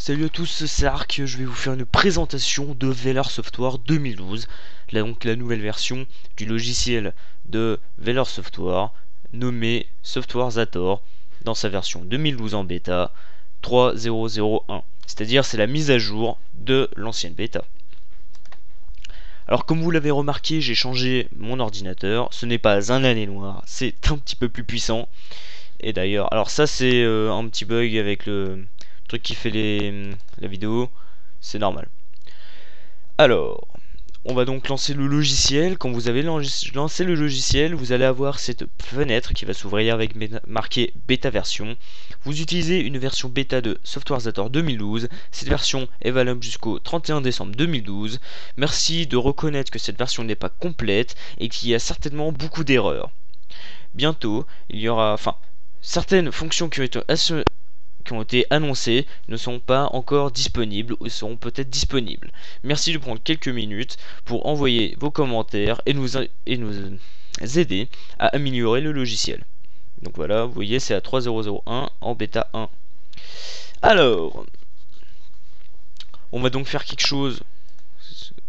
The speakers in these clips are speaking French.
Salut à tous, c'est Ark, je vais vous faire une présentation de Velar Software 2012, là donc la nouvelle version du logiciel de Velar Software, nommé Software Zator, dans sa version 2012 en bêta 3.0.0.1, c'est-à-dire c'est la mise à jour de l'ancienne bêta. Alors comme vous l'avez remarqué, j'ai changé mon ordinateur, ce n'est pas un années noir, c'est un petit peu plus puissant. Et d'ailleurs, alors ça c'est un petit bug avec le truc qui fait la vidéo, c'est normal. Alors, on va donc lancer le logiciel. Quand vous avez lancé le logiciel, vous allez avoir cette fenêtre qui va s'ouvrir avec marqué bêta version. Vous utilisez une version bêta de SoftwareZator 2012. Cette version est valable jusqu'au 31 décembre 2012. Merci de reconnaître que cette version n'est pas complète et qu'il y a certainement beaucoup d'erreurs. Bientôt, il y aura, certaines fonctions qui ont été annoncées ne sont pas encore disponibles ou seront peut-être disponibles. Merci de prendre quelques minutes pour envoyer vos commentaires et nous aider à améliorer le logiciel. Donc voilà, vous voyez, c'est à 3.0.0.1 en bêta 1. Alors, on va donc faire quelque chose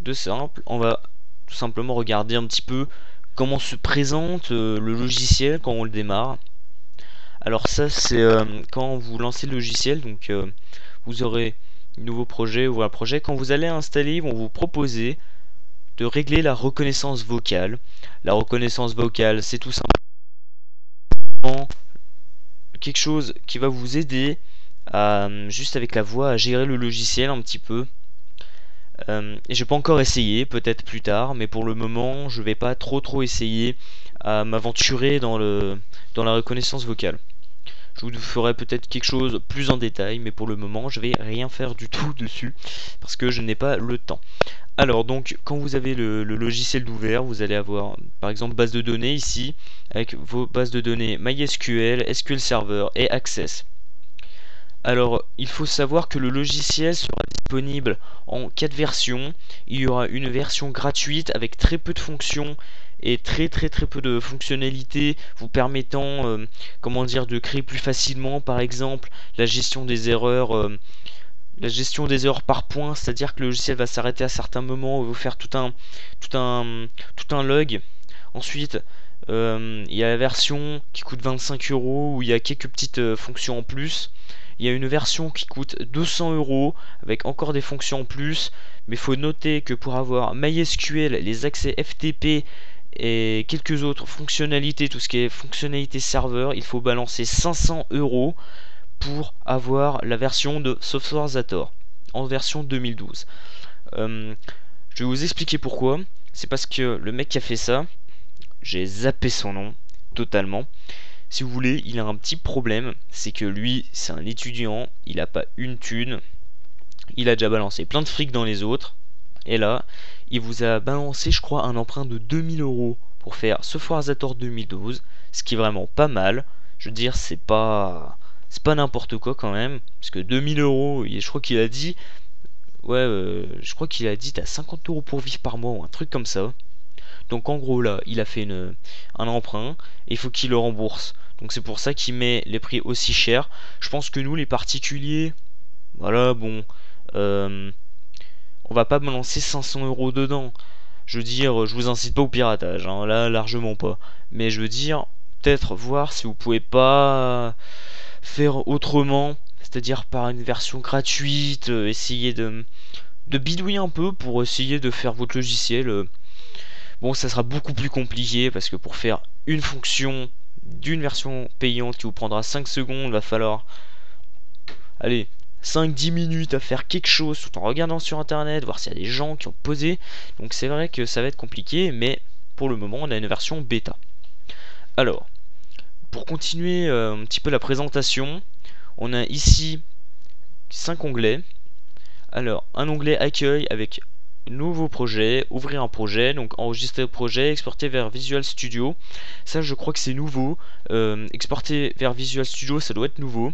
de simple. On va tout simplement regarder un petit peu comment se présente le logiciel quand on le démarre. Alors ça c'est quand vous lancez le logiciel, donc vous aurez un nouveau projet ou un projet. Quand vous allez installer, ils vont vous proposer de régler la reconnaissance vocale. La reconnaissance vocale, c'est tout simplement quelque chose qui va vous aider à juste avec la voix à gérer le logiciel un petit peu. Et j'ai pas encore essayé, peut-être plus tard, mais pour le moment je vais pas trop essayer à m'aventurer dans la reconnaissance vocale. Je vous ferai peut-être quelque chose plus en détail, mais pour le moment je vais rien faire du tout dessus parce que je n'ai pas le temps. Alors donc quand vous avez le logiciel d'ouvert, vous allez avoir par exemple base de données ici avec vos bases de données MySQL, SQL Server et Access. Alors il faut savoir que le logiciel sera disponible en 4 versions. Il y aura une version gratuite avec très peu de fonctions et très peu de fonctionnalités vous permettant comment dire, de créer plus facilement par exemple la gestion des erreurs par point, c'est-à-dire que le logiciel va s'arrêter à certains moments et vous faire tout un log. Ensuite il y a la version qui coûte 25 € où il y a quelques petites fonctions en plus. Il y a une version qui coûte 200 € avec encore des fonctions en plus, mais il faut noter que pour avoir MySQL, les accès FTP et quelques autres fonctionnalités, tout ce qui est fonctionnalité serveur, il faut balancer 500 € pour avoir la version de SoftwareZator en version 2012. Je vais vous expliquer pourquoi. C'est parce que le mec qui a fait ça, j'ai zappé son nom totalement. Si vous voulez, il a un petit problème, c'est que lui, c'est un étudiant, il a pas une thune, il a déjà balancé plein de fric dans les autres, et là, il vous a balancé, je crois, un emprunt de 2000 € pour faire SoftwareZator 2012, ce qui est vraiment pas mal. Je veux dire, c'est pas n'importe quoi quand même, parce que 2000 €, je crois qu'il a dit, je crois qu'il a dit t'as 50 € pour vivre par mois ou un truc comme ça. Donc en gros là, il a fait un emprunt et il faut qu'il le rembourse. Donc c'est pour ça qu'il met les prix aussi chers. Je pense que nous les particuliers, voilà bon, on va pas me lancer 500 € dedans. Je veux dire, je vous incite pas au piratage, hein, là largement pas. Mais je veux dire, peut-être voir si vous pouvez pas faire autrement, c'est-à-dire par une version gratuite, essayer de bidouiller un peu pour essayer de faire votre logiciel. Bon, ça sera beaucoup plus compliqué parce que pour faire une fonction d'une version payante qui vous prendra 5 secondes, il va falloir, allez, 5-10 minutes à faire quelque chose tout en regardant sur internet, voir s'il y a des gens qui ont posé. Donc c'est vrai que ça va être compliqué, mais pour le moment on a une version bêta. Alors, pour continuer un petit peu la présentation, on a ici 5 onglets. Alors, un onglet accueil avec nouveau projet, ouvrir un projet, donc enregistrer le projet, exporter vers Visual Studio. Ça je crois que c'est nouveau. Exporter vers Visual Studio, ça doit être nouveau.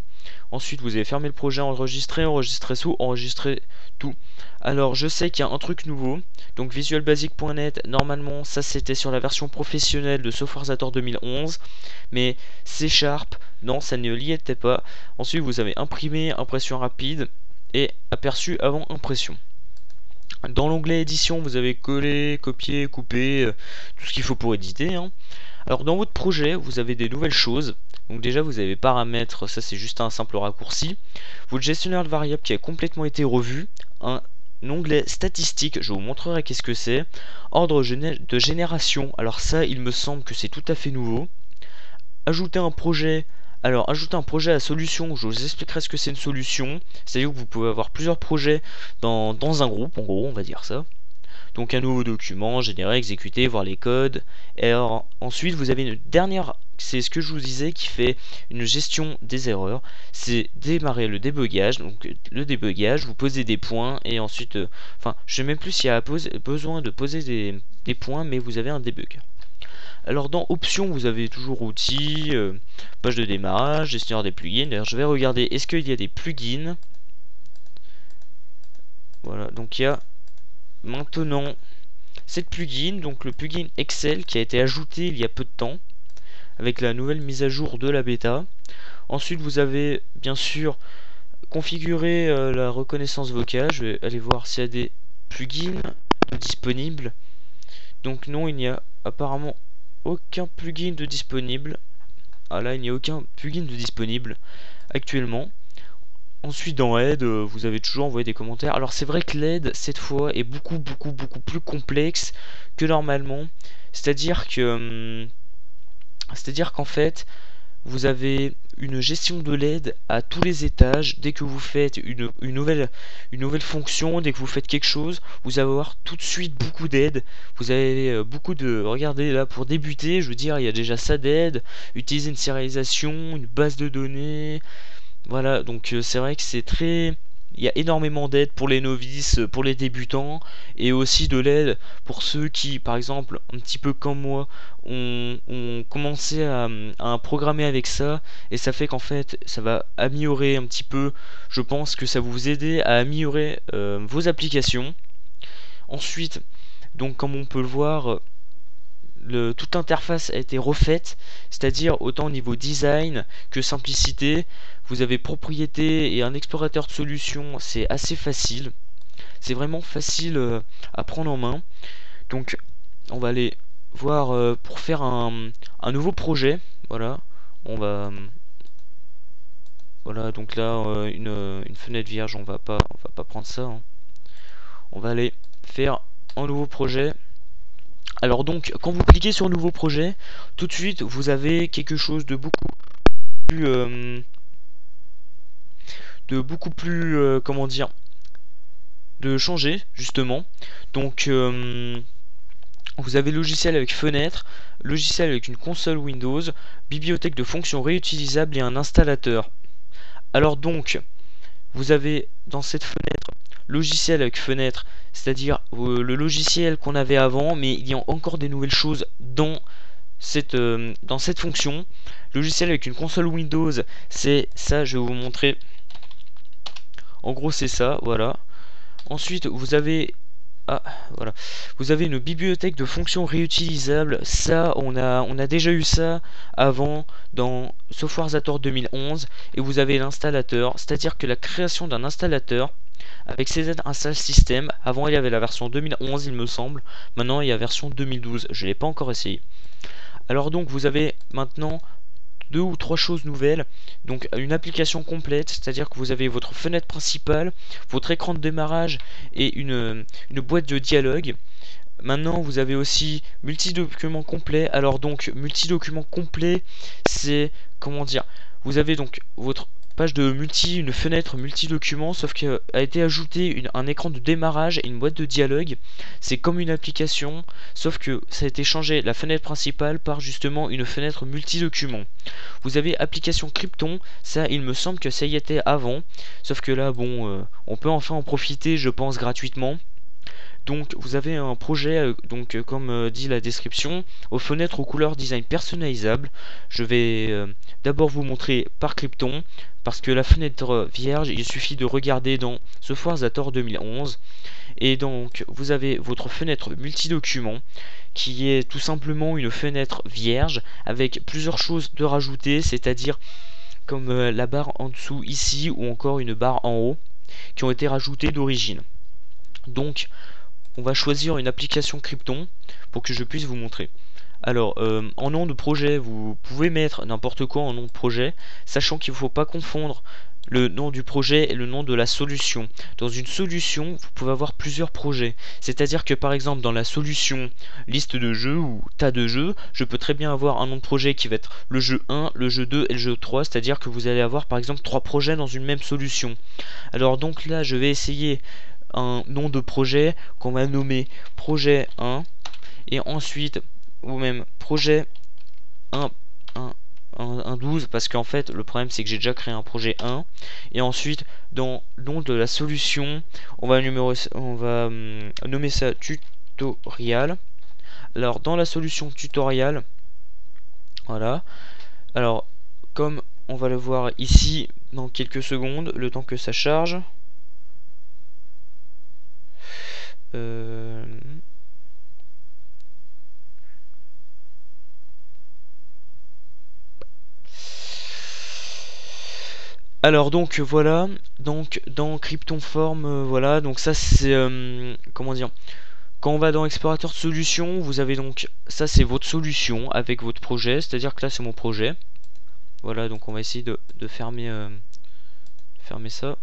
Ensuite vous allez fermer le projet, enregistrer sous, enregistrer tout. Alors je sais qu'il y a un truc nouveau, donc visualbasic.net, normalement ça c'était sur la version professionnelle de SoftwareZator 2011, mais C#, non, ça ne l'y était pas. Ensuite vous avez imprimé, impression rapide. est aperçu avant impression. Dans l'onglet édition, vous avez collé, copié, coupé, tout ce qu'il faut pour éditer, hein. Alors dans votre projet, vous avez des nouvelles choses. Donc déjà vous avez paramètres, ça c'est juste un simple raccourci. Votre gestionnaire de variables qui a complètement été revu. Un onglet statistique, je vous montrerai qu'est-ce que c'est. Ordre de génération, alors ça il me semble que c'est tout à fait nouveau. Ajouter un projet. Alors ajouter un projet à solution, je vous expliquerai ce que c'est une solution. C'est-à-dire que vous pouvez avoir plusieurs projets dans un groupe, en gros on va dire ça. Donc un nouveau document, générer, exécuter, voir les codes. Et alors, ensuite vous avez une dernière, c'est ce que je vous disais, qui fait une gestion des erreurs. C'est démarrer le débugage. Donc le débugage, vous posez des points et ensuite, enfin je sais même plus s'il y a besoin de poser des points, mais vous avez un debug. Alors dans options, vous avez toujours outils, page de démarrage, gestionnaire des plugins. D'ailleurs je vais regarder, est-ce qu'il y a des plugins. Voilà, donc il y a maintenant cette plugin, donc le plugin Excel qui a été ajouté il y a peu de temps avec la nouvelle mise à jour de la bêta. Ensuite vous avez bien sûr configuré la reconnaissance vocale. Je vais aller voir s'il y a des plugins disponibles. Donc non, il n'y a apparemment aucun plugin de disponible. Ah là, il n'y a aucun plugin de disponible actuellement. Ensuite dans Aide, vous avez toujours envoyé des commentaires. Alors c'est vrai que l'aide cette fois est beaucoup plus complexe que normalement. C'est-à-dire qu'en fait vous avez une gestion de l'aide à tous les étages. Dès que vous faites une nouvelle fonction, dès que vous faites quelque chose, vous allez avoir tout de suite beaucoup d'aide. Vous avez beaucoup de... Regardez là, pour débuter, je veux dire, il y a déjà ça d'aide. Utiliser une sérialisation, une base de données. Voilà, donc c'est vrai que c'est très... Il y a énormément d'aide pour les novices, pour les débutants, et aussi de l'aide pour ceux qui, par exemple, un petit peu comme moi, ont commencé à programmer avec ça, et ça fait qu'en fait, ça va améliorer un petit peu, je pense que ça va vous aider à améliorer vos applications. Ensuite, donc comme on peut le voir, toute l'interface a été refaite, c'est-à-dire autant au niveau design que simplicité. Vous avez propriété et un explorateur de solutions, c'est assez facile. C'est vraiment facile à prendre en main. Donc on va aller voir pour faire un nouveau projet. Voilà, on va... Voilà, donc là, une fenêtre vierge, on va pas prendre ça, hein. On va aller faire un nouveau projet. Alors donc, quand vous cliquez sur nouveau projet, tout de suite, vous avez quelque chose de plus, comment dire, de changer justement. Donc, vous avez logiciel avec fenêtre, logiciel avec une console Windows, bibliothèque de fonctions réutilisables et un installateur. Alors donc, vous avez dans cette fenêtre logiciel avec fenêtre, c'est-à-dire le logiciel qu'on avait avant, mais il y a encore des nouvelles choses dans cette fonction. Logiciel avec une console Windows, c'est ça, je vais vous montrer. En gros c'est ça, voilà. Ensuite vous avez voilà, vous avez une bibliothèque de fonctions réutilisables. Ça, on a déjà eu ça avant dans SoftwareZator 2011. Et vous avez l'installateur, c'est-à-dire que la création d'un installateur avec CZ Install System. Avant il y avait la version 2011 il me semble, maintenant il y a la version 2012, je l'ai pas encore essayé. Alors donc vous avez maintenant deux ou trois choses nouvelles. Donc une application complète, c'est-à-dire que vous avez votre fenêtre principale, votre écran de démarrage et une boîte de dialogue. Maintenant vous avez aussi multi-document complet. Alors donc multi-document complet, c'est comment dire, vous avez donc votre page de une fenêtre multi-document, sauf qu'a été ajouté un écran de démarrage et une boîte de dialogue. C'est comme une application, sauf que ça a été changé la fenêtre principale par justement une fenêtre multi-document. Vous avez application Krypton, ça il me semble que ça y était avant, sauf que là bon, on peut enfin en profiter je pense gratuitement. Donc vous avez un projet, comme dit la description, aux fenêtres aux couleurs design personnalisables. Je vais d'abord vous montrer par Krypton, parce que la fenêtre vierge, il suffit de regarder dans SoftwareZator 2011. Et donc vous avez votre fenêtre multi-document, qui est tout simplement une fenêtre vierge, avec plusieurs choses de rajouter, c'est-à-dire comme la barre en dessous ici, ou encore une barre en haut. qui ont été rajoutés d'origine. Donc on va choisir une application Krypton pour que je puisse vous montrer. Alors, en nom de projet, vous pouvez mettre n'importe quoi en nom de projet, sachant qu'il ne faut pas confondre le nom du projet et le nom de la solution. Dans une solution, vous pouvez avoir plusieurs projets. C'est-à-dire que par exemple, dans la solution liste de jeux ou tas de jeux, je peux très bien avoir un nom de projet qui va être le jeu 1, le jeu 2 et le jeu 3. C'est-à-dire que vous allez avoir par exemple 3 projets dans une même solution. Alors donc là, je vais essayer un nom de projet qu'on va nommer projet 1 et ensuite ou même projet 1, 12 parce qu'en fait le problème c'est que j'ai déjà créé un projet 1 et ensuite dans le nom de la solution on va nommer ça tutorial. Alors dans la solution tutorial, voilà, alors comme on va le voir ici dans quelques secondes, le temps que ça charge, alors donc voilà, donc dans Krypton Form, voilà, donc ça c'est comment dire, quand on va dans explorateur de solutions, vous avez donc ça c'est votre solution avec votre projet, c'est-à-dire que là c'est mon projet. Voilà, donc on va essayer de fermer ça.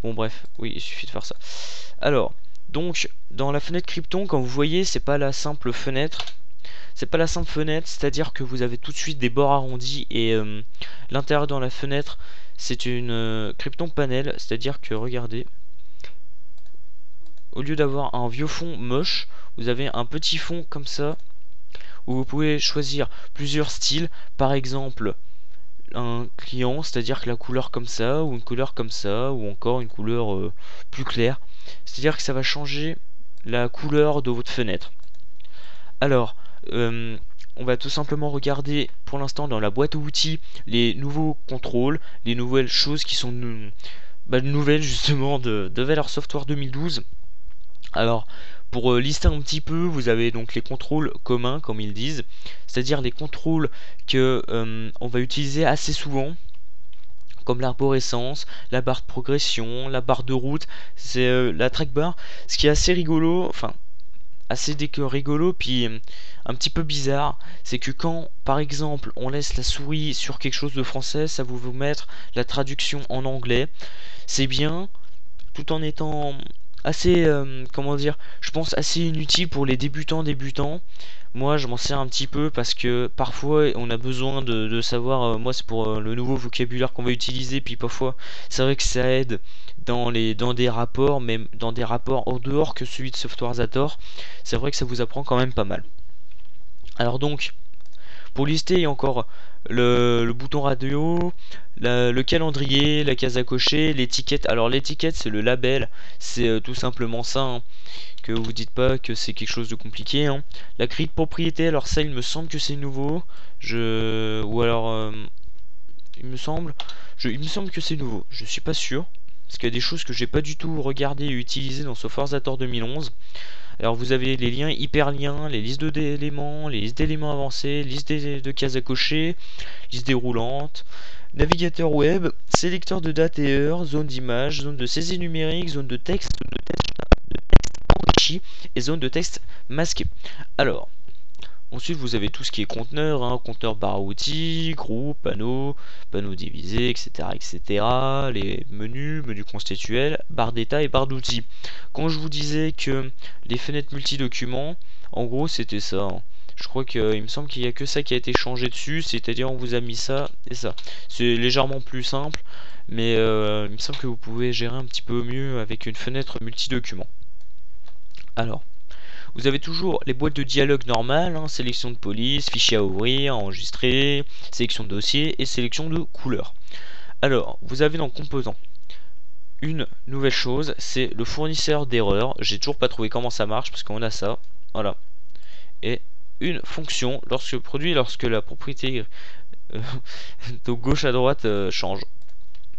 Bon bref, oui, il suffit de faire ça. Alors, donc dans la fenêtre Krypton, comme vous voyez, c'est pas la simple fenêtre. C'est pas la simple fenêtre, c'est-à-dire que vous avez tout de suite des bords arrondis et l'intérieur dans la fenêtre, c'est une Krypton panel, c'est-à-dire que regardez, au lieu d'avoir un vieux fond moche, vous avez un petit fond comme ça où vous pouvez choisir plusieurs styles, par exemple un client, c'est-à-dire que la couleur comme ça, ou une couleur comme ça, ou encore une couleur plus claire, c'est-à-dire que ça va changer la couleur de votre fenêtre. Alors, on va tout simplement regarder pour l'instant dans la boîte à outils les nouveaux contrôles, les nouvelles choses qui sont nouvelles justement de Velour Software 2012. Alors, pour lister un petit peu, vous avez donc les contrôles communs, comme ils disent, c'est-à-dire les contrôles que on va utiliser assez souvent, comme l'arborescence, la barre de progression, la barre de route, c'est la track bar. Ce qui est assez rigolo, enfin assez rigolo puis un petit peu bizarre, c'est que quand par exemple on laisse la souris sur quelque chose de français, ça va vous mettre la traduction en anglais. C'est bien, tout en étant assez comment dire, je pense assez inutile pour les débutants. Moi je m'en sers un petit peu parce que parfois on a besoin de savoir, moi c'est pour le nouveau vocabulaire qu'on va utiliser, puis parfois c'est vrai que ça aide dans des rapports, même dans des rapports en dehors que celui de Softwarezator, c'est vrai que ça vous apprend quand même pas mal. Alors donc pour lister, il y a encore le bouton radio, le calendrier, la case à cocher, l'étiquette. Alors l'étiquette c'est le label, c'est tout simplement ça, hein, que vous dites pas que c'est quelque chose de compliqué, hein. La grille de propriété, alors ça il me semble que c'est nouveau, ou alors il me semble que c'est nouveau, je suis pas sûr, parce qu'il y a des choses que j'ai pas du tout regardé et utilisé dans Softwarezator 2011. Alors vous avez les liens hyperliens, les listes d'éléments, les listes d'éléments avancés, liste de cases à cocher, liste déroulante, navigateur web, sélecteur de date et heure, zone d'image, zone de saisie numérique, zone de texte enrichi et zone de texte masqué. Alors, ensuite vous avez tout ce qui est conteneur, hein, conteneur barre à outils, groupe, panneau divisé, etc. Les menus constituels, barre d'état et barre d'outils. Quand je vous disais que les fenêtres multi-documents, en gros c'était ça, hein. Je crois qu'il me semble qu'il n'y a que ça qui a été changé dessus, c'est-à-dire on vous a mis ça et ça. C'est légèrement plus simple, mais il me semble que vous pouvez gérer un petit peu mieux avec une fenêtre multi-documents. Alors, vous avez toujours les boîtes de dialogue normales, hein, sélection de police, fichier à ouvrir, enregistrer, sélection de dossier et sélection de couleurs. Alors, vous avez dans composants une nouvelle chose, c'est le fournisseur d'erreurs. J'ai toujours pas trouvé comment ça marche parce qu'on a ça, voilà. Et une fonction lorsque la propriété de gauche à droite change.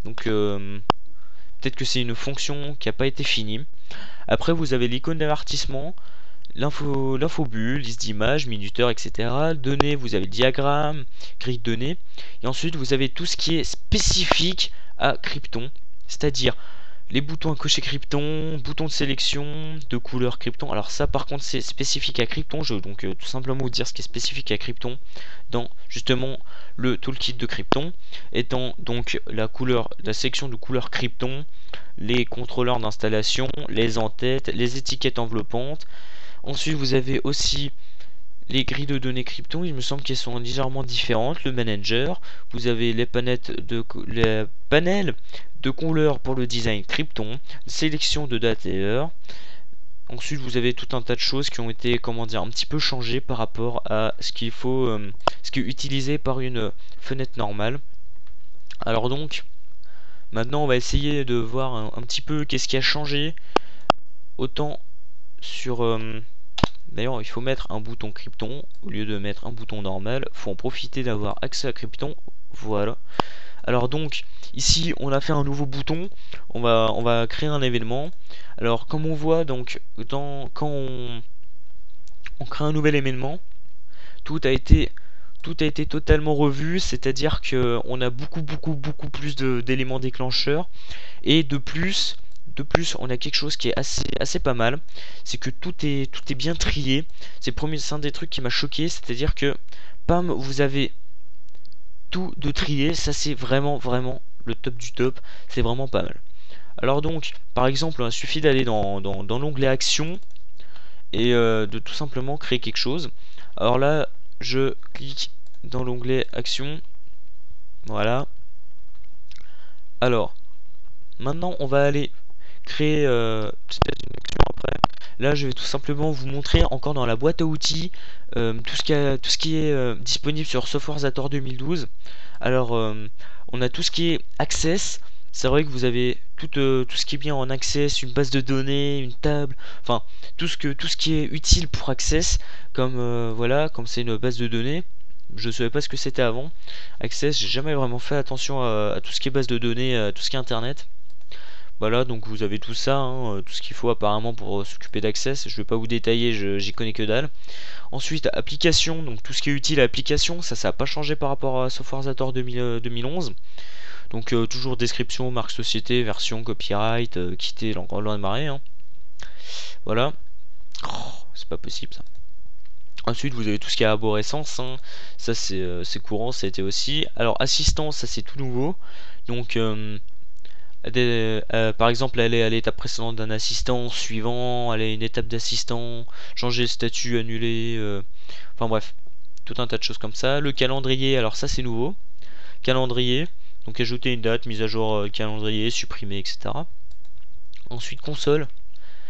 Donc peut-être que c'est une fonction qui n'a pas été finie. Après vous avez l'icône d'avertissement, l'infobulle, liste d'images, minuteur, etc. Données, vous avez le diagramme, grille de données. Et ensuite vous avez tout ce qui est spécifique à Krypton, c'est-à-dire les boutons à cocher Krypton, bouton de sélection de couleur Krypton. Alors ça par contre c'est spécifique à Krypton. Je vais donc tout simplement vous dire ce qui est spécifique à Krypton dans justement le toolkit de Krypton, étant donc la section de couleur Krypton, les contrôleurs d'installation, les en-têtes, les étiquettes enveloppantes. Ensuite vous avez aussi les grilles de données Krypton, il me semble qu'elles sont légèrement différentes. Le manager, vous avez les panels de couleurs pour le design Krypton, sélection de date et heure. Ensuite, vous avez tout un tas de choses qui ont été, comment dire, un petit peu changées par rapport à ce qu'il faut, ce qui est utilisé par une fenêtre normale. Alors donc, maintenant, on va essayer de voir un petit peu qu'est-ce qui a changé. Autant sur d'ailleurs, il faut mettre un bouton Krypton au lieu de mettre un bouton normal. Il faut en profiter d'avoir accès à Krypton. Voilà. Alors donc, ici, on a fait un nouveau bouton. On va créer un événement. Alors, comme on voit, donc, quand on crée un nouvel événement, tout a été totalement revu. C'est-à-dire que on a beaucoup plus d'éléments déclencheurs. Et de plus, on a quelque chose qui est assez pas mal, c'est que tout est bien trié. C'est un des trucs qui m'a choqué, c'est-à-dire que, pam, vous avez tout de trié, ça c'est vraiment le top du top, c'est vraiment pas mal. Alors donc, par exemple, il suffit d'aller dans l'onglet Action et de tout simplement créer quelque chose. Alors là, je clique dans l'onglet Action, voilà. Alors, maintenant on va aller créer peut-être une action après. Là, je vais tout simplement vous montrer encore dans la boîte à outils tout ce qui est disponible sur Softwarezator 2012. Alors, on a tout ce qui est Access. C'est vrai que vous avez tout ce qui est bien en Access, une base de données, une table, enfin tout ce qui est utile pour Access, comme voilà, comme c'est une base de données. Je ne savais pas ce que c'était avant. Access, j'ai jamais vraiment fait attention à tout ce qui est base de données, à tout ce qui est Internet. Voilà, donc vous avez tout ça, hein, tout ce qu'il faut apparemment pour s'occuper d'Access. Je vais pas vous détailler, j'y connais que dalle. Ensuite, application, donc tout ce qui est utile à application, ça n'a pas changé par rapport à Softwarezator 2011. Donc toujours description, marque société, version, copyright, quitter l'endroit de marée. Hein. Voilà. Oh, c'est pas possible ça. Ensuite, vous avez tout ce qui est arborescence, hein. Ça c'est courant, ça a été aussi. Alors, assistance, ça c'est tout nouveau. Donc, par exemple, aller à l'étape précédente d'un assistant, suivant, aller à une étape d'assistant, changer le statut, annuler, enfin bref, tout un tas de choses comme ça. Le calendrier, alors ça c'est nouveau. Calendrier, donc ajouter une date, mise à jour calendrier, supprimer, etc. Ensuite console,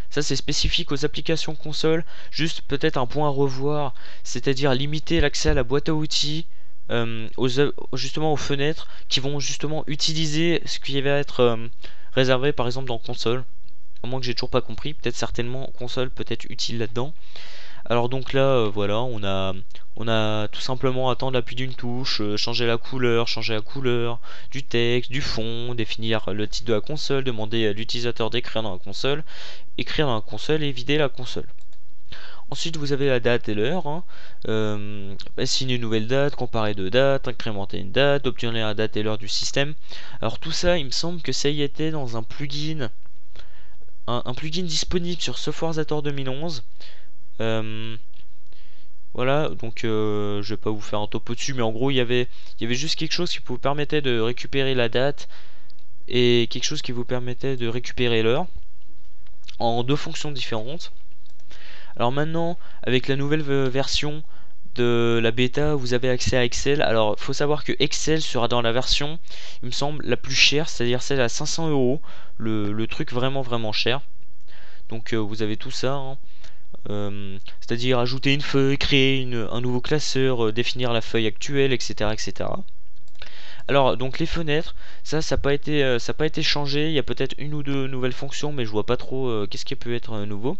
ça c'est spécifique aux applications console, juste peut-être un point à revoir, c'est-à-dire limiter l'accès à la boîte à outils, justement aux fenêtres qui vont justement utiliser ce qui va être réservé par exemple dans console. À moins que j'ai toujours pas compris, peut-être certainement console peut être utile là-dedans. Alors donc là voilà, on a tout simplement à attendre l'appui d'une touche, changer la couleur du texte, du fond, définir le titre de la console, demander à l'utilisateur d'écrire dans la console, écrire dans la console et vider la console. Ensuite, vous avez la date et l'heure. Hein. Assigner une nouvelle date, comparer deux dates, incrémenter une date, obtenir la date et l'heure du système. Alors tout ça, il me semble que ça y était dans un plugin, un plugin disponible sur Softwarezator 2011. Voilà, donc je vais pas vous faire un topo dessus, mais en gros, il y avait juste quelque chose qui vous permettait de récupérer la date et quelque chose qui vous permettait de récupérer l'heure en deux fonctions différentes. Alors maintenant, avec la nouvelle version de la bêta, vous avez accès à Excel. Alors, il faut savoir que Excel sera dans la version, il me semble, la plus chère, c'est-à-dire celle à 500 €, le truc vraiment cher. Donc, vous avez tout ça. Hein. C'est-à-dire ajouter une feuille, créer un nouveau classeur, définir la feuille actuelle, etc. Alors, donc les fenêtres, ça n'a pas été changé. Il y a peut-être une ou deux nouvelles fonctions, mais je vois pas trop qu'est-ce qui peut être nouveau.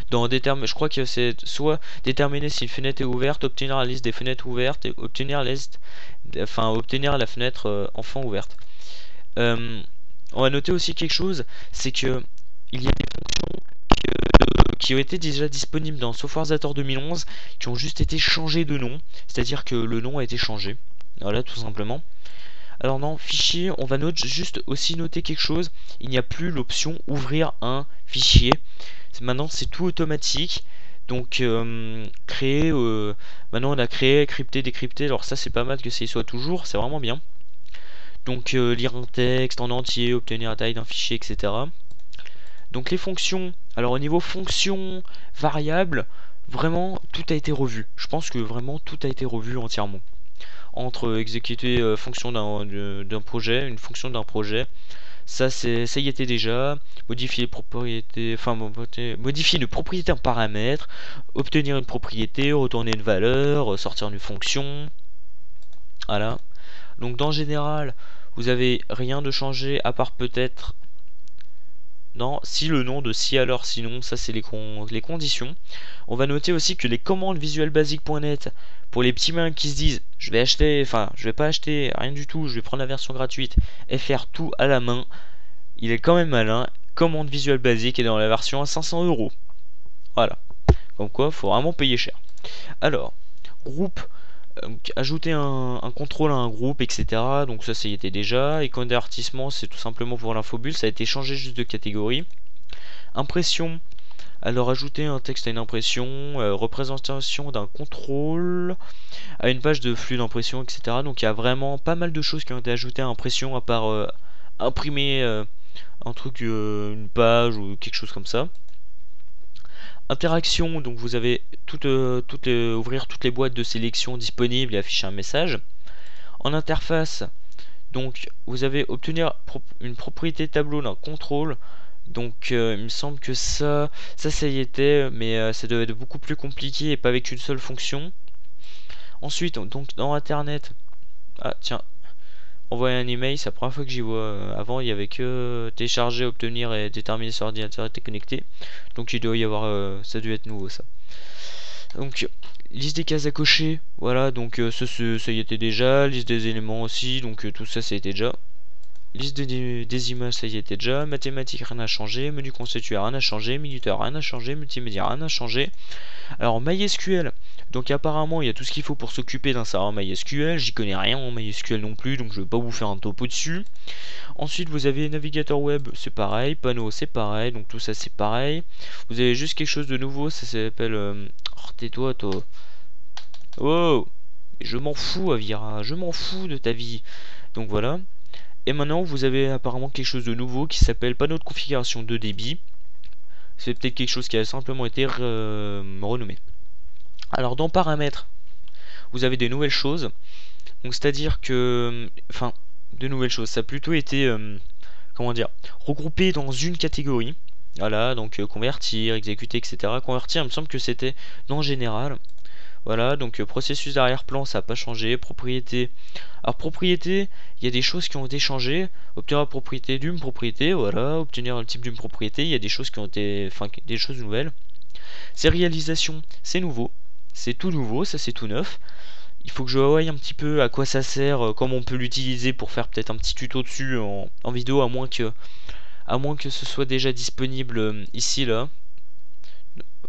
Je crois que c'est soit déterminer si une fenêtre est ouverte, obtenir la liste des fenêtres ouvertes et obtenir obtenir la fenêtre enfant ouverte. On va noter aussi quelque chose, c'est que il y a des fonctions qui ont été déjà disponibles dans Softwarezator 2011 qui ont juste été changées de nom, c'est-à-dire que le nom a été changé. Voilà, tout simplement. Alors non, fichier, on va juste aussi noter quelque chose. Il n'y a plus l'option ouvrir un fichier. Maintenant c'est tout automatique. Donc créer, maintenant on a créé, crypté, décrypté. Alors ça c'est pas mal que ça y soit toujours, c'est vraiment bien. Donc lire un texte en entier, obtenir la taille d'un fichier, etc. Donc les fonctions, alors au niveau fonction, variable, vraiment tout a été revu. Je pense que vraiment tout a été revu entièrement. Entre exécuter fonction d'un projet, une fonction d'un projet, ça y était déjà. Modifier les propriétés, enfin modifier une propriété, un paramètre, obtenir une propriété, retourner une valeur, sortir une fonction. Voilà. Donc dans général, vous avez rien de changé à part peut-être non, si le nom de si alors sinon, ça c'est les conditions. On va noter aussi que les commandes visualbasic.net pour les petits mains qui se disent je vais acheter, enfin je vais pas acheter rien du tout, je vais prendre la version gratuite et faire tout à la main, il est quand même malin. Commande Visual Basic est dans la version à 500 €. Voilà. Comme quoi, faut vraiment payer cher. Alors, groupe, ajouter un contrôle à un groupe, etc. Donc ça y était déjà. Et convertissement, c'est tout simplement pour l'infobulle, ça a été changé juste de catégorie. Impression, alors ajouter un texte à une impression, représentation d'un contrôle à une page de flux d'impression, etc. Donc il y a vraiment pas mal de choses qui ont été ajoutées à impression, à part imprimer un truc, une page ou quelque chose comme ça. Interaction, donc vous avez ouvrir toutes les boîtes de sélection disponibles et afficher un message. En interface, donc vous avez obtenir une propriété tableau d'un contrôle. Donc il me semble que ça y était, mais ça devait être beaucoup plus compliqué et pas avec une seule fonction. Ensuite, donc dans internet, ah tiens, envoyer un email, c'est la première fois que j'y vois. Avant, il y avait que télécharger, obtenir et déterminer si l'ordinateur était connecté. Donc il doit y avoir, ça doit être nouveau ça. Donc liste des cases à cocher, voilà, donc ça y était déjà. Liste des éléments aussi, donc tout ça y était déjà. Liste des images, ça y était déjà. Mathématiques, rien n'a changé. Menu constitué, rien n'a changé. Minuteur, rien n'a changé. Multimédia, rien n'a changé. Alors MySQL, donc apparemment il y a tout ce qu'il faut pour s'occuper d'un serveur MySQL. J'y connais rien en MySQL non plus, donc je vais pas vous faire un topo dessus. Ensuite vous avez navigateur web, c'est pareil. Panneau, c'est pareil, donc tout ça c'est pareil. Vous avez juste quelque chose de nouveau, ça s'appelle oh, tais-toi toi. Oh, je m'en fous Avira, je m'en fous de ta vie. Donc voilà. Et maintenant vous avez apparemment quelque chose de nouveau qui s'appelle panneau de configuration de débit. C'est peut-être quelque chose qui a simplement été renommé. Alors dans paramètres, vous avez des nouvelles choses. Donc c'est-à-dire que, enfin, de nouvelles choses. Ça a plutôt été, comment dire, regroupé dans une catégorie. Voilà, donc convertir, exécuter, etc. Convertir, il me semble que c'était dans général. Voilà, donc processus d'arrière-plan, ça n'a pas changé. Propriété. Alors propriété, il y a des choses qui ont été changées. Obtenir la propriété d'une propriété, voilà. Obtenir le type d'une propriété, il y a des choses qui ont été, enfin, des choses nouvelles. Sérialisation, c'est nouveau. C'est tout nouveau, ça c'est tout neuf. Il faut que je voie un petit peu à quoi ça sert, comment on peut l'utiliser pour faire peut-être un petit tuto dessus en vidéo, à moins que ce soit déjà disponible ici là.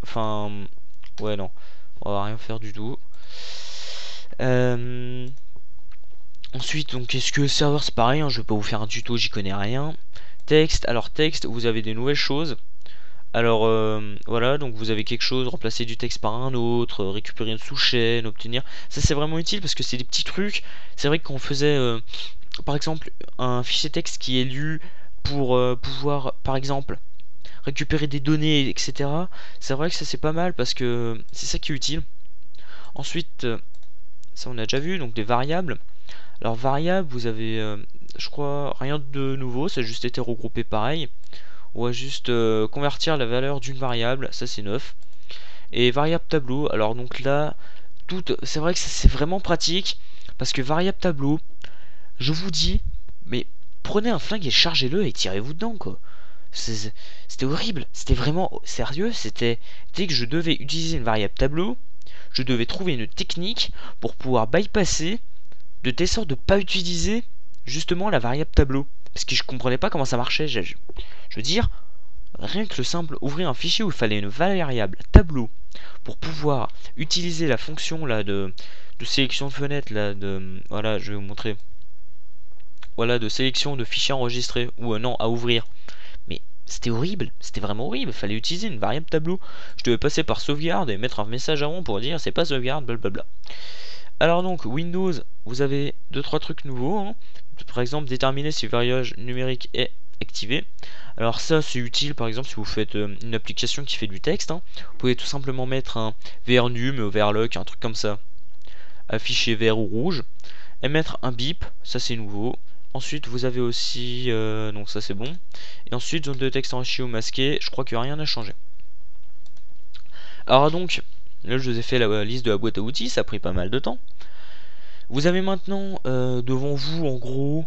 Enfin, ouais non, on va rien faire du tout. Ensuite, donc est-ce que le serveur c'est pareil, hein, je vais pas vous faire un tuto, j'y connais rien. Texte, alors texte, vous avez des nouvelles choses. Alors voilà, donc vous avez quelque chose, remplacer du texte par un autre, récupérer une sous-chaîne, obtenir. Ça c'est vraiment utile parce que c'est des petits trucs. C'est vrai qu'on faisait par exemple un fichier texte qui est lu pour pouvoir par exemple récupérer des données, etc. C'est vrai que ça c'est pas mal parce que c'est ça qui est utile. Ensuite, ça on a déjà vu, donc des variables. Alors variables, vous avez je crois rien de nouveau, ça a juste été regroupé pareil. On va juste convertir la valeur d'une variable, ça c'est neuf. Et variable tableau, alors donc là, c'est vrai que c'est vraiment pratique, parce que variable tableau, je vous dis, mais prenez un flingue et chargez-le et tirez-vous dedans quoi. C'était horrible, c'était vraiment sérieux, c'était dès que je devais utiliser une variable tableau, je devais trouver une technique pour pouvoir bypasser de telle sorte de pas utiliser justement la variable tableau. Parce que je comprenais pas comment ça marchait. Je veux dire, rien que le simple ouvrir un fichier où il fallait une variable tableau pour pouvoir utiliser la fonction là de sélection de fenêtre là de voilà, je vais vous montrer. voilà, de sélection de fichiers enregistrés, ou non, à ouvrir. Mais c'était horrible, c'était vraiment horrible, fallait utiliser une variable tableau. Je devais passer par sauvegarde et mettre un message avant pour dire c'est pas sauvegarde, blablabla. Alors donc, Windows, vous avez 2-3 trucs nouveaux, hein. Par exemple, déterminer si le verrouillage numérique est activé. Alors ça, c'est utile, par exemple, si vous faites une application qui fait du texte, hein. Vous pouvez tout simplement mettre un VRNum, VRLock, un truc comme ça, affiché vert ou rouge, et mettre un bip, ça c'est nouveau. Ensuite, vous avez aussi, donc ça c'est bon. Et ensuite, zone de texte enrichie ou masquée, je crois que rien n'a changé. Alors donc, là je vous ai fait la liste de la boîte à outils, ça a pris pas mal de temps. Vous avez maintenant devant vous en gros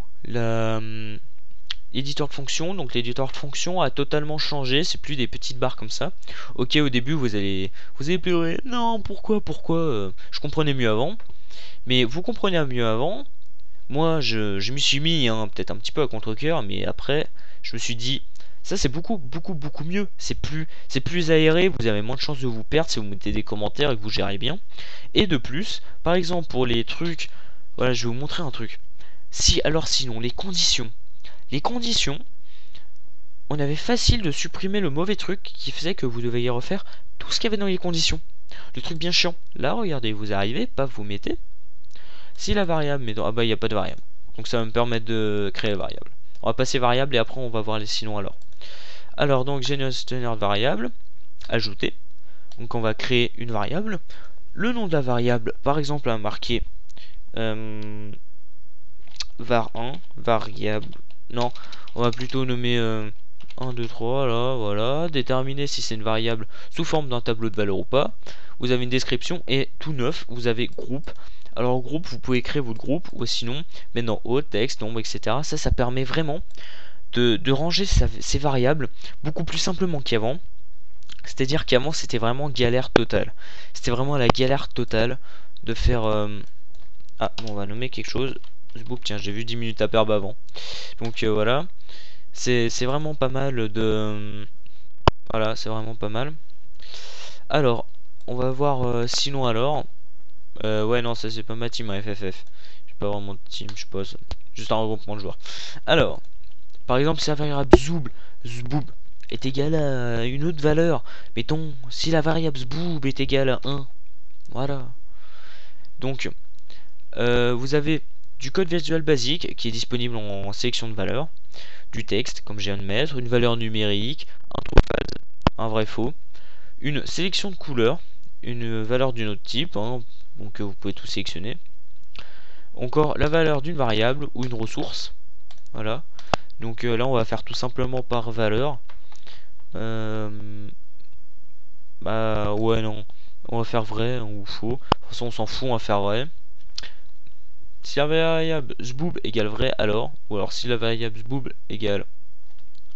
l'éditeur de fonction. Donc l'éditeur de fonction a totalement changé, c'est plus des petites barres comme ça. Ok, au début vous allez pleurer, non pourquoi je comprenais mieux avant. Mais vous comprenez mieux avant. Moi je m'y suis mis peut-être un petit peu à contre-cœur, mais après je me suis dit ça c'est beaucoup mieux, c'est plus aéré, vous avez moins de chances de vous perdre si vous mettez des commentaires et que vous gérez bien. Et de plus, par exemple pour les trucs, voilà, je vais vous montrer un truc. Sinon les conditions, on avait facile de supprimer le mauvais truc qui faisait que vous deviez refaire tout ce qu'il y avait dans les conditions. Le truc bien chiant. Là, regardez, vous arrivez, paf, vous mettez. Si la variable, mais ah bah il n'y a pas de variable. Donc ça va me permettre de créer la variable. On va passer variable et après on va voir les sinon alors. Alors donc générateur de variable, ajouter. Donc on va créer une variable. Le nom de la variable, par exemple, à marquer var1, variable. Non, on va plutôt nommer 1, 2, 3, là, voilà. Déterminer si c'est une variable sous forme d'un tableau de valeur ou pas. Vous avez une description et tout neuf, vous avez groupe. Alors groupe, vous pouvez créer votre groupe ou sinon mettre dans haut, texte, nombre, etc. Ça permet vraiment de ranger ces variables beaucoup plus simplement qu'avant. C'est-à-dire qu'avant c'était vraiment galère totale. C'était vraiment la galère totale de faire... Ah, bon, on va nommer quelque chose. Tiens, j'ai vu 10 minutes à perdre avant. Donc voilà. C'est vraiment pas mal de... Voilà, c'est vraiment pas mal. Alors, on va voir sinon alors. Ouais, non, ça c'est pas ma team, hein, FFF. J'ai pas vraiment de team, je suppose. Juste un regroupement de joueurs. Alors, par exemple, si la variable zboob est égale à une autre valeur, mettons, si la variable zboob est égale à 1, voilà. Donc, vous avez du code visuel basique qui est disponible en sélection de valeurs, du texte, comme je viens de mettre, une valeur numérique, un true false, un vrai faux, une sélection de couleurs, une valeur d'une autre type, hein, donc vous pouvez tout sélectionner. Encore la valeur d'une variable ou une ressource, voilà. Donc là on va faire tout simplement par valeur. Bah ouais non, on va faire vrai ou faux. De toute façon on s'en fout, on va faire vrai. Si la variable zboob égale vrai alors, ou alors si la variable zboob égale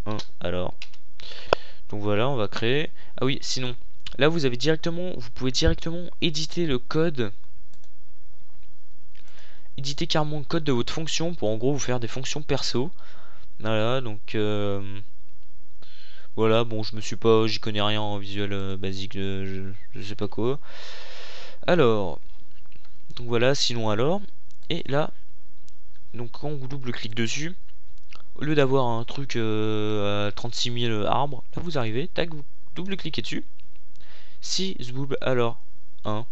1 alors. Donc voilà, on va créer. Ah oui, sinon, là vous pouvez directement éditer le code. Éditer carrément le code de votre fonction pour en gros vous faire des fonctions perso. Voilà, donc voilà, bon j'y connais rien en visuel basique, je sais pas quoi. Alors, donc voilà, sinon alors. Et là, donc quand on double-clique dessus, au lieu d'avoir un truc à 36 000 arbres, là vous arrivez, tac, vous double-cliquez dessus. Si zboob alors 1,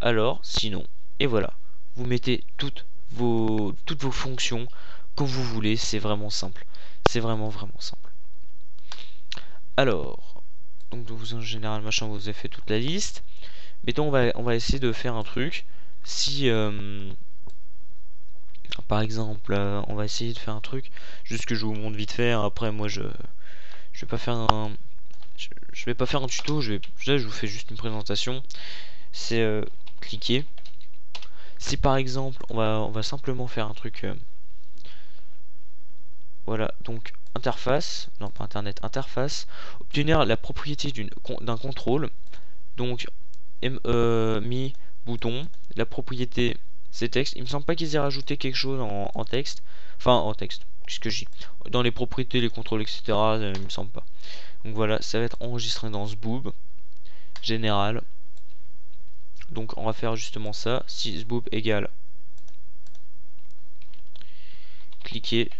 alors sinon. Et voilà, vous mettez toutes vos fonctions comme vous voulez, c'est vraiment simple. C'est vraiment simple. Alors, donc vous en général machin, vous avez fait toute la liste. Mettons, on va essayer de faire un truc. Si par exemple, on va essayer de faire un truc, juste que je vous montre vite fait. Après, moi, je vais pas faire je vais pas faire un tuto. Là, je vous fais juste une présentation. C'est cliquer. Si par exemple, on va simplement faire un truc. Voilà, donc interface, non pas internet, interface, obtenir la propriété d'un contrôle, donc mi bouton, la propriété c'est texte. Il me semble pas qu'ils aient rajouté quelque chose en texte, enfin en texte, qu'est-ce que j'ai dans les propriétés, les contrôles, etc. Il me semble pas. Donc voilà, ça va être enregistré dans zboob général. Donc on va faire justement ça. Si zboob égale cliquer.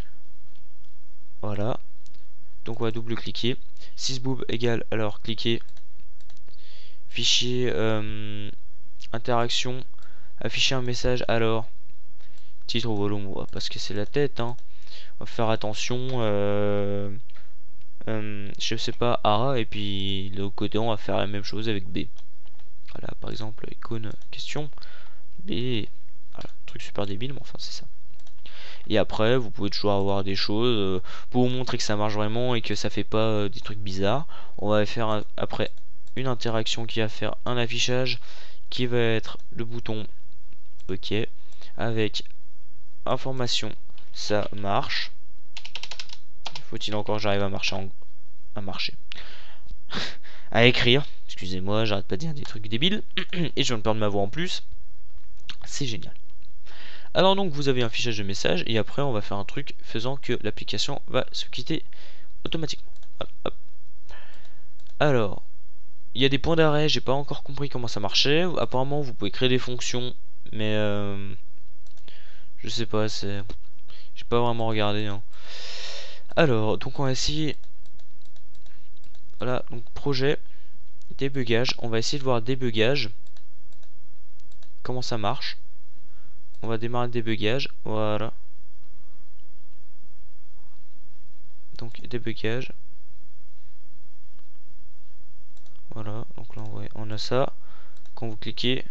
Voilà. Donc on va double-cliquer. Sysboob égale, alors cliquer. Fichier interaction. Afficher un message, alors titre ou volume, on va pas se casser la tête, hein. On va faire attention. Je sais pas, A, et puis de l'autre côté on va faire la même chose avec B. Voilà, par exemple, icône question B. Voilà, truc super débile, mais enfin c'est ça. Et après, vous pouvez toujours avoir des choses pour vous montrer que ça marche vraiment et que ça fait pas des trucs bizarres. On va faire après une interaction qui va faire un affichage qui va être le bouton OK avec information. Ça marche. Faut-il encore que j'arrive à marcher à écrire. Excusez-moi, j'arrête pas de dire des trucs débiles. Et je viens de perdre ma voix en plus. C'est génial. Alors donc vous avez un fichage de message et après on va faire un truc faisant que l'application va se quitter automatiquement. Voilà, hop. Alors, il y a des points d'arrêt, j'ai pas encore compris comment ça marchait. Apparemment vous pouvez créer des fonctions, mais je sais pas, j'ai pas vraiment regardé, hein. Alors, donc on va essayer. Voilà, donc projet, débugage, on va essayer de voir débugage. Comment ça marche. On va démarrer le débugage, voilà. Donc débugage. Voilà, donc là on a ça. Quand vous cliquez,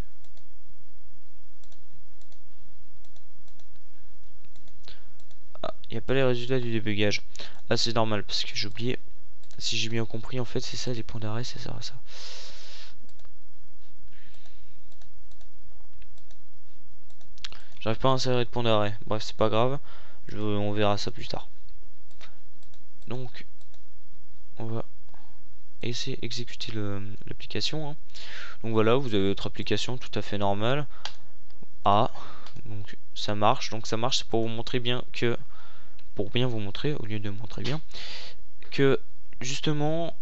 ah, il n'y a pas les résultats du débugage. Ah, c'est normal parce que j'ai oublié. Si j'ai bien compris, en fait, c'est ça les points d'arrêt, c'est ça, ça. J'arrive pas à insérer de points d'arrêt. Bref, c'est pas grave. On verra ça plus tard. Donc, on va essayer d'exécuter l'application, hein. Donc voilà, vous avez votre application tout à fait normale. Ah, donc ça marche. Donc ça marche, c'est pour vous montrer bien que, pour bien vous montrer au lieu de montrer bien, que justement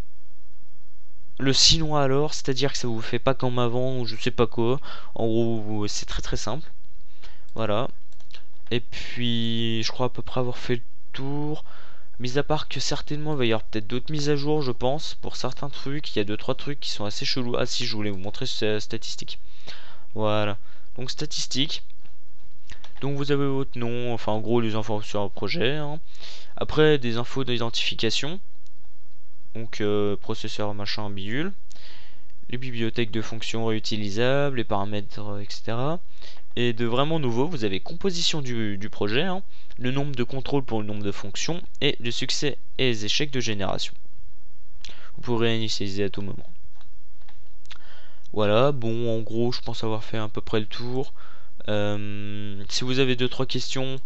le chinois alors, c'est-à-dire que ça vous fait pas comme avant ou je sais pas quoi. En gros, c'est très très simple. Voilà. Et puis, je crois à peu près avoir fait le tour. Mis à part que certainement il va y avoir peut-être d'autres mises à jour, je pense, pour certains trucs. Il y a 2-3 trucs qui sont assez chelous. Ah si, je voulais vous montrer ces statistiques. Voilà. Donc statistiques. Donc vous avez votre nom, enfin en gros les infos sur un projet, hein. Après des infos d'identification. Donc processeur machin bidule. Les bibliothèques de fonctions réutilisables, les paramètres, etc. Et de vraiment nouveau, vous avez composition du projet, hein, le nombre de contrôles pour le nombre de fonctions, et le succès et les échecs de génération. Vous pourrez réinitialiser à tout moment. Voilà, bon, en gros, je pense avoir fait à peu près le tour. Si vous avez 2-3 questions,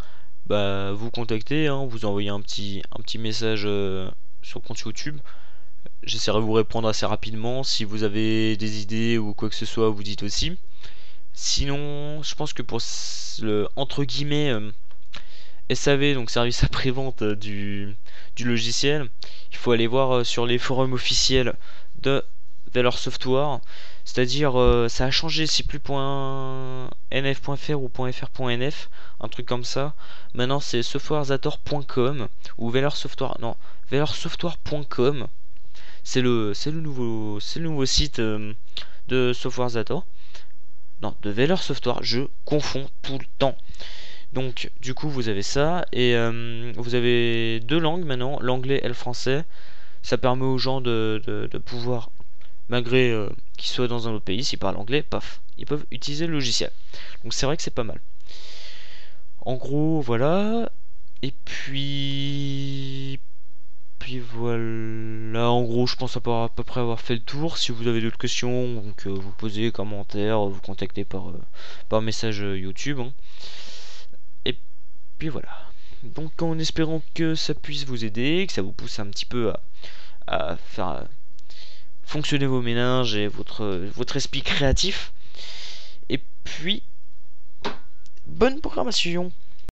bah, vous contactez, hein, vous envoyez un petit message sur le compte YouTube. J'essaierai de vous répondre assez rapidement. Si vous avez des idées ou quoi que ce soit, vous dites aussi. Sinon, je pense que pour le entre guillemets SAV, donc service après-vente du logiciel, il faut aller voir sur les forums officiels de Valor Software. C'est-à-dire, ça a changé, c'est plus .nf.fr ou .fr.nf, un truc comme ça. Maintenant, c'est softwarezator.com ou valorsoftware.com. C'est le nouveau site de Softwarezator. Non, de Valor Software, je confonds tout le temps. Donc du coup vous avez ça et vous avez 2 langues maintenant, l'anglais et le français. Ça permet aux gens de pouvoir, malgré qu'ils soient dans un autre pays, s'ils parlent anglais, paf, ils peuvent utiliser le logiciel. Donc c'est vrai que c'est pas mal. En gros voilà. Et puis voilà, en gros je pense à peu près avoir fait le tour. Si vous avez d'autres questions, donc vous posez commentaires, vous contactez par message YouTube, hein. Et puis voilà. Donc en espérant que ça puisse vous aider, que ça vous pousse un petit peu à faire fonctionner vos méninges et votre esprit créatif. Et puis, bonne programmation.